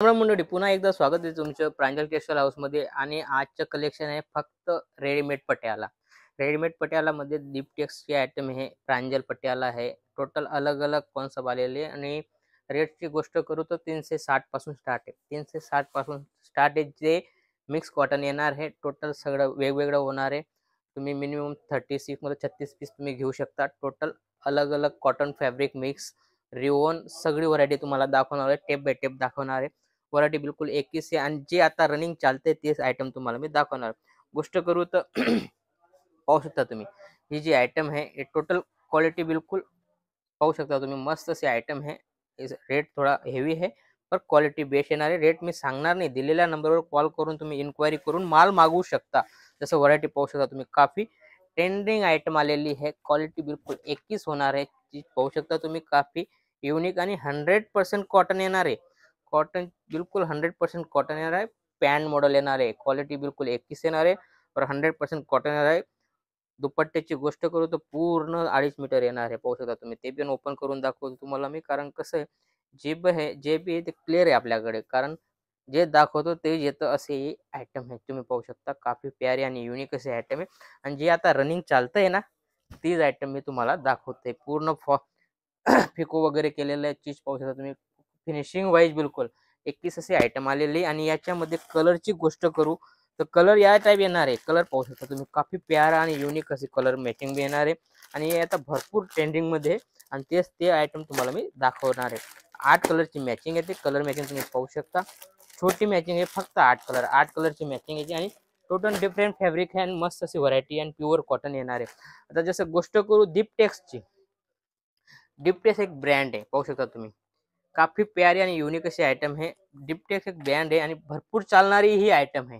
मंडळी पुन्हा एकदा स्वागत आहे तुमचं प्रांजल टेक्सटाईल हाऊसमध्ये. आणि आजचं कलेक्शन आहे फक्त रेडीमेड पटियाला. रेडीमेड पटियालामध्ये डिप्टेक्सचे आयटम हे प्रांजल पटियाला आहे. टोटल अलग अलग कॉन्सेप्ट आलेले आणि रेटची गोष्ट करू तर 360 पासून स्टार्ट आहे. 360 पासून स्टार्ट आहे. जे मिक्स कॉटन येणार आहे. टोटल सगळं वेगवेगळं होणार आहे. तुम्ही मिनिमम 36 मध्ये 36 पीस तुम्ही घेऊ शकता. टोटल अलग अलग कॉटन फॅब्रिक मिक्स रिओन सगळी व्हरायटी तुम्हाला दाखवणार आहे. टेप बाय टेप दाखवणार आहे. व्हरायटी बिलकुल 21 आहे आणि जे आता रनिंग चालते तेच आयटम तुम्हाला मी दाखवणार. गोष्ट करू तर पाहू शकता तुम्ही ही जी आयटम आहे हे टोटल क्वालिटी बिलकुल पाहू शकता तुम्ही. मस्त असे आयटम है. रेट थोड़ा हेवी है पर क्वालिटी बेस्ट येणार आहे. रेट मी सांगणार नाही. दिलेल्या नंबरवर कॉल करून तुम्ही इन्क्वायरी करून माल मागवू शकता. जसं व्हरायटी पाहू शकता तुम्ही. काफी ट्रेंडिंग आयटम आलेली है. क्वालिटी बिलकुल 21 होणार आहे. चीज पाहू शकता तुम्ही. काफी युनिक आणि 100% कॉटन येणार आहे. कॉटन बिलकुल 100% कॉटन येणार आहे. पॅन्ट मॉडेल येणार आहे. क्वालिटी बिलकुल 21 येणार आहे और 100% कॉटन येणार आहे. दुपट्ट्याची गोष्ट करू तर पूर्ण 2.5 मीटर येणार आहे. पाहू शकता तुम्ही. ते पण ओपन करून दाखवतो तुम्हाला मी. कारण कसं आहे जे बी आहे ते क्लिअर आहे आपल्याकडे. कारण जे दाखवतो तेच येतं असे आयटम आहे. तुम्ही पाहू शकता. काफी प्यारे आणि युनिक असे आयटम आहे. आणि जे आता रनिंग चालतंय ना तीच आयटम मी तुम्हाला दाखवते. पूर्ण फिको वगैरे केलेलं आहे. चीज पाहू शकता तुम्ही. फिनिशिंग वाईज बिलकुल 21 असे आयटम आलेले. आणि याच्यामध्ये कलरची गोष्ट करू तर कलर या टाइप येणार आहे. कलर पाहू शकता तुम्ही. काफी प्यारा आणि युनिक असे कलर मॅचिंग बी येणार आहे. आणि हे आता भरपूर ट्रेंडिंग मध्ये आणि तेच ते आयटम तुम्हाला मी दाखवणार आहे. 8 कलरची मॅचिंग येते. कलर मॅचिंग तुम्ही पाहू शकता. छोटी मॅचिंग आहे. फक्त 8 कलरची मॅचिंग येते. आणि टोटल डिफरंट फॅब्रिक आहे. आणि मस्त अशी व्हरायटी आणि प्युअर कॉटन येणार आहे. आता जसं गोष्ट करू डिप्टेक्सची. डिप्टेक्स एक ब्रँड आहे. पाहू शकता तुम्ही. काफी प्यारी आणि युनिक अशी आयटम है. डिप्टेक्स एक ब्रँड आहे आणि भरपूर चालणारी ही आयटम है.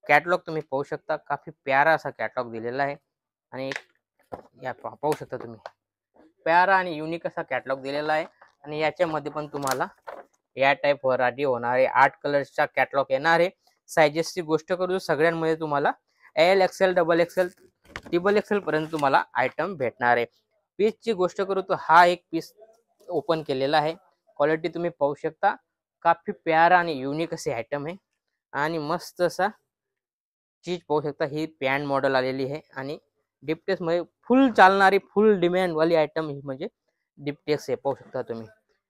कॅटलॉग तुम्ही पाहू शकता. काफी प्यारा असा कॅटलॉग दिलेला आहे. आणि या पाहू शकता तुम्ही. प्यारा आणि युनिक असा कॅटलॉग दिलेला आहे. आणि याच्यामध्ये पण तुम्हाला या टाइप व्हरायटी होणार आहे. 8 कलर्सचा कॅटलॉग येणार आहे. सायझेसची गोष्ट करू सगळ्यांमध्ये तुम्हाला L XL double XL triple XL पर्यंत तुम्हाला आयटम भेटणार आहे. पीसची गोष्ट करू तर हा एक पीस ओपन केलेला आहे. क्वालिटी तुम्ही पाहू शकता. काफी प्यारा आणि युनिक असे आयटम आहे. आणि मस्त असा चीज पाहू शकता. ही पॅन्ट मॉडेल आलेली आहे. आणि डिप्टेक्स मध्ये फुल चालणारी फुल डिमांड वाली आयटम ही म्हणजे डिप्टेक्स आहे. पाहू शकता तुम्ही.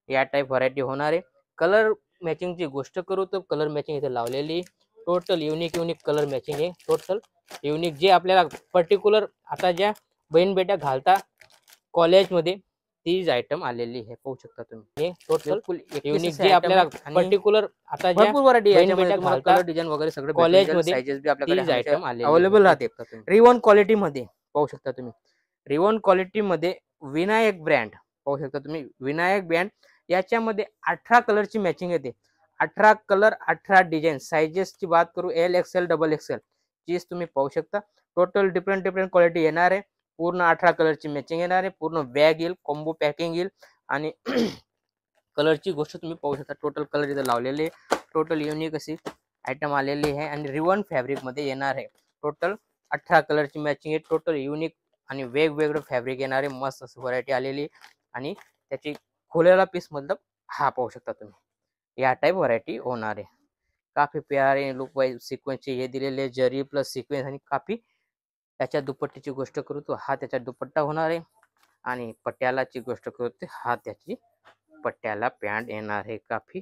या टाइप व्हरायटी होणार आहे. कलर मॅचिंगची गोष्ट करू तर कलर मॅचिंग इथे लावलेली. टोटल युनिक कलर मॅचिंग आहे. टोटल युनिक जे आपल्याला पर्टिक्युलर आता ज्या बहीण बेट्या घालता कॉलेजमध्ये तीच आयटम आलेली आहे. पाहू शकता तुम्ही. हे टोटल युनिक जे आपल्याला पर्टिक्युलर आता ज्या भरपूर व्हरायटी याच्यामध्ये तुम्हाला कलर डिझाइन वगैरे सगळे कॉलेजमध्ये साइजेस बी आपल्याकडे आयटम अवेलेबल राहते. रिवॉन क्वालिटी मध्ये पाहू शकता तुम्ही. रिवॉन क्वालिटी मध्ये विनायक ब्रँड पाहू शकता तुम्ही. विनायक ब्रँड याच्यामध्ये 18 कलरची मॅचिंग येते. 18 कलर 18 डिझाइन. साइजेसची बात करू एल एक्सेल डबल एक्सेल चीज तुम्ही पाहू शकता. टोटल डिफरंट क्वालिटी येणार आहे. पूर्ण 18 कलरची मॅचिंग येणार आहे. पूर्ण बॅग येईल. कॉम्बो पॅकिंग येईल. आणि कलरची गोष्ट तुम्ही पाहू शकता. टोटल कलर इथे लावलेले. टोटल युनिक अशी आयटम आलेली आहे. आणि रिवॉन फॅब्रिक मध्ये येणार आहे. टोटल 18 कलरची मॅचिंग आहे. टोटल युनिक आणि वेगवेगळं फॅब्रिक येणार आहे. मस्त अशी व्हरायटी आलेली. आणि त्याची खोलेला पीस मतलब हा पाहू शकता तुम्ही. या टाइप व्हरायटी होणार आहे. काफी प्यारे लुक वाईज सिक्वेन्सचे हे दिलेले जरी प्लस सिक्वेन्स. आणि काफी त्याच्या दुपट्टीची गोष्ट करू तर हा त्याचा दुपट्टा होणार आहे. आणि पट्यालाची गोष्ट करू तर हा त्याची पट्याला पॅन्ट येणार आहे. काफी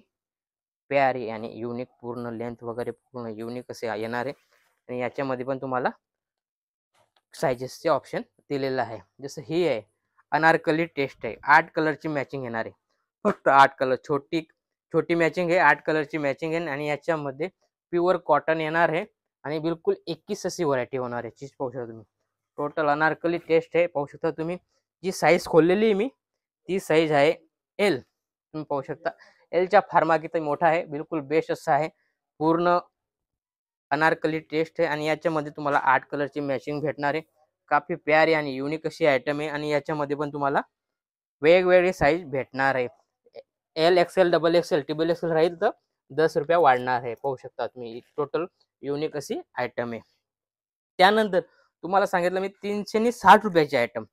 प्यारी आणि युनिक पूर्ण लेंथ वगैरे पूर्ण युनिक असे येणार आहे. आणि याच्यामध्ये पण तुम्हाला सायझेसचे ऑप्शन दिलेलं आहे. जसं ही आहे अनारकली टेस्ट आहे. 8 कलरची मॅचिंग येणार आहे. फक्त 8 कलर. छोटी मॅचिंग आहे. 8 कलरची मॅचिंग आहे. आणि याच्यामध्ये प्युअर कॉटन येणार आहे. आणि बिलकुल 21 अशी व्हरायटी होणार आहे. चीज पाहू शकता तुम्ही. टोटल अनारकली टेस्ट आहे. पाहू शकता तुम्ही. जी साईज खोललेली आहे मी ती साईज आहे एल. तुम्ही पाहू शकता. एलच्या फार्माकी मोठा आहे. बिलकुल बेस्ट असा आहे. पूर्ण अनारकली टेस्ट आहे. आणि याच्यामध्ये तुम्हाला 8 कलरची मॅचिंग भेटणार आहे. काफी प्यारी आणि युनिक अशी आयटम आहे. आणि याच्यामध्ये पण तुम्हाला वेगवेगळी साईज भेटणार आहे. L XL double XL triple XL राहील तर 10 रुपये वाढणार आहे. पाहू शकता तुम्ही. टोटल युनिक अशी आयटम आहे. त्यानंतर तुम्हाला सांगितलं मी 360 रुपयाची आयटम.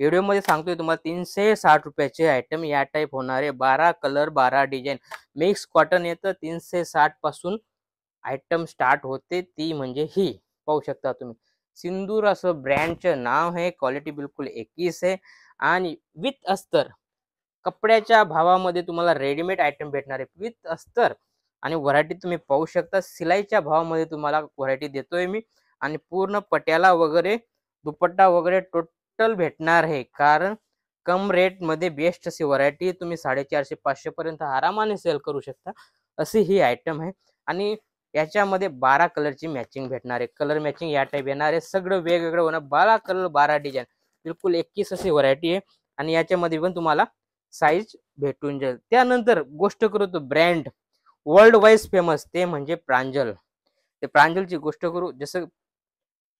व्हिडिओमध्ये सांगतोय तुम्हाला 360 रुपयाचे आयटम या टाईप होणारे 12 कलर 12 डिझाईन मिक्स कॉटन येतं. 360 पासून आयटम स्टार्ट होते, ती म्हणजे ही पाहू शकता तुम्ही. सिंदूर असं ब्रँडचं नाव आहे. क्वालिटी बिलकुल 21 आहे आणि विथ अस्तर कपड्याच्या भावामध्ये तुम्हाला रेडीमेड आयटम भेटणार आहे विथ अस्तर. आणि व्हरायटी तुम्ही पाहू शकता. सिलाईच्या भावामध्ये तुम्हाला व्हरायटी देतोय मी आणि पूर्ण पट्याला वगैरे दुपट्टा वगैरे टोटल भेटणार आहे. कारण कम रेटमध्ये बेस्ट अशी व्हरायटी तुम्ही 450-500 पर्यंत आरामाने सेल करू शकता अशी ही आयटम आहे. आणि याच्यामध्ये 12 कलरची मॅचिंग भेटणार आहे. कलर मॅचिंग या टाईप येणार आहे. सगळं वेगवेगळं होणार. 12 कलर 12 डिझाईन बिलकुल 21 अशी व्हरायटी आहे. आणि याच्यामध्ये पण तुम्हाला साईज भेटून जाईल. त्यानंतर गोष्ट करू तो ब्रँड वर्ल्ड वाईज फेमस ते म्हणजे प्रांजल. ते प्रांजलची गोष्ट करू, जसं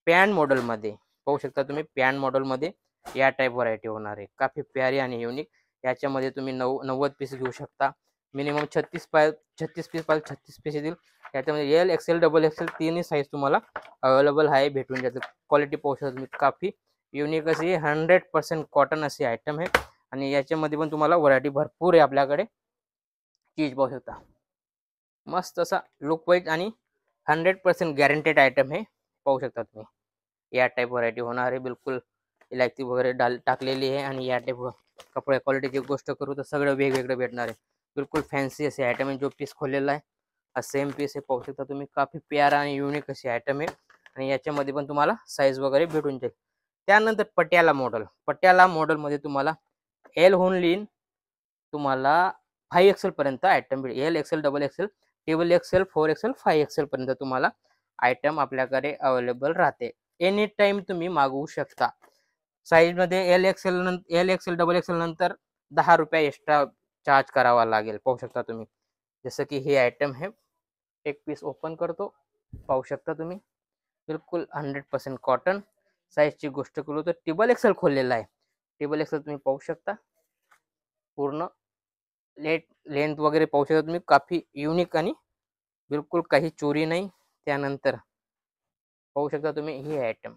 पॅन्ट मॉडेलमध्ये पाहू शकता तुम्ही. पॅन्ट मॉडेलमध्ये या टाईप व्हरायटी होणार आहे. काफी प्यारी आणि युनिक. याच्यामध्ये तुम्ही 90 पीस घेऊ शकता. मिनिमम 36 पीस 36 पीस येतील. याच्यामध्ये एल एक्सेल डबल एक्सेल तिन्ही साईज तुम्हाला अवेलेबल आहे, भेटून जातं. क्वालिटी पाहू शकता तुम्ही. काफी युनिक अशी 100% कॉटन अशी आयटम आहे. आणि याच्यामध्ये पण तुम्हाला व्हरायटी भरपूर आहे आपल्याकडे. चीज पाहू शकता. मस्त असा लुक वाईज आणि 100% गॅरंटेड आयटम हे पाहू शकता तुम्ही. या टाईप व्हरायटी होणार आहे. बिलकुल इलायची वगैरे टाकलेली आहे. आणि या टाईप कपडे क्वालिटीची गोष्ट करू तर सगळं वेगवेगळं भेटणार आहे. बिलकुल फॅन्सी असे आयटम आहे. जो पीस खोललेला आहे हा सेम पीस आहे, पाहू शकता तुम्ही. काफी प्यारा आणि युनिक अशी आयटम आहे. आणि याच्यामध्ये पण तुम्हाला साईज वगैरे भेटून जाईल. त्यानंतर पटियाला मॉडेल. पटियाला मॉडेलमध्ये तुम्हाला एल होऊन लिन तुम्हाला 5XL पर्यंत आयटम भेटेल. L XL double XL triple XL 4XL 5XL पर्यंत तुम्हाला आयटम आपल्याकडे अवेलेबल राहते. एनी टाइम तुम्ही मागवू शकता. साईजमध्ये एल एक्सेल डबल एक्सेल नंतर 10 रुपये एक्स्ट्रा चार्ज करावा लागेल, पाहू शकता तुम्ही. जसं की हे आयटम आहे. एक पीस ओपन करतो, पाहू शकता तुम्ही. बिलकुल 100% कॉटन. साईजची गोष्ट करू तर ट्रिपल एक्सेल खोललेला आहे. ट्रिपल एक्सेल तुम्ही पाहू शकता. पूर्ण लेंथ वगैरे पाहू शकता तुम्ही. काफी युनिक आणि बिलकुल काही चोरी नाही. त्यानंतर पाहू शकता तुम्ही ही आयटम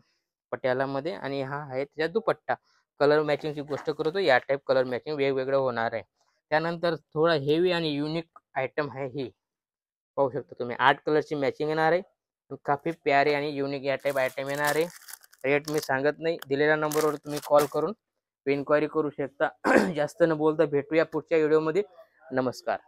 पटियालामध्ये. आणि हा आहे त्याचा दुपट्टा. कलर मॅचिंगची गोष्ट करतो, या टाईप कलर मॅचिंग वेगवेगळं होणार आहे. त्यानंतर थोडा हेवी आणि युनिक आयटम आहे ही, पाहू शकता तुम्ही. 8 कलरची मॅचिंग येणार आहे. काफी प्यारे आणि युनिक या टाईप आयटम येणार आहे. रेट मी सांगत नाही, दिलेल्या नंबरवर तुम्ही कॉल करून इन्क्वायरी करू शकता. जास्त न बोलता भेटूया पुढच्या व्हिडिओमध्ये. नमस्कार.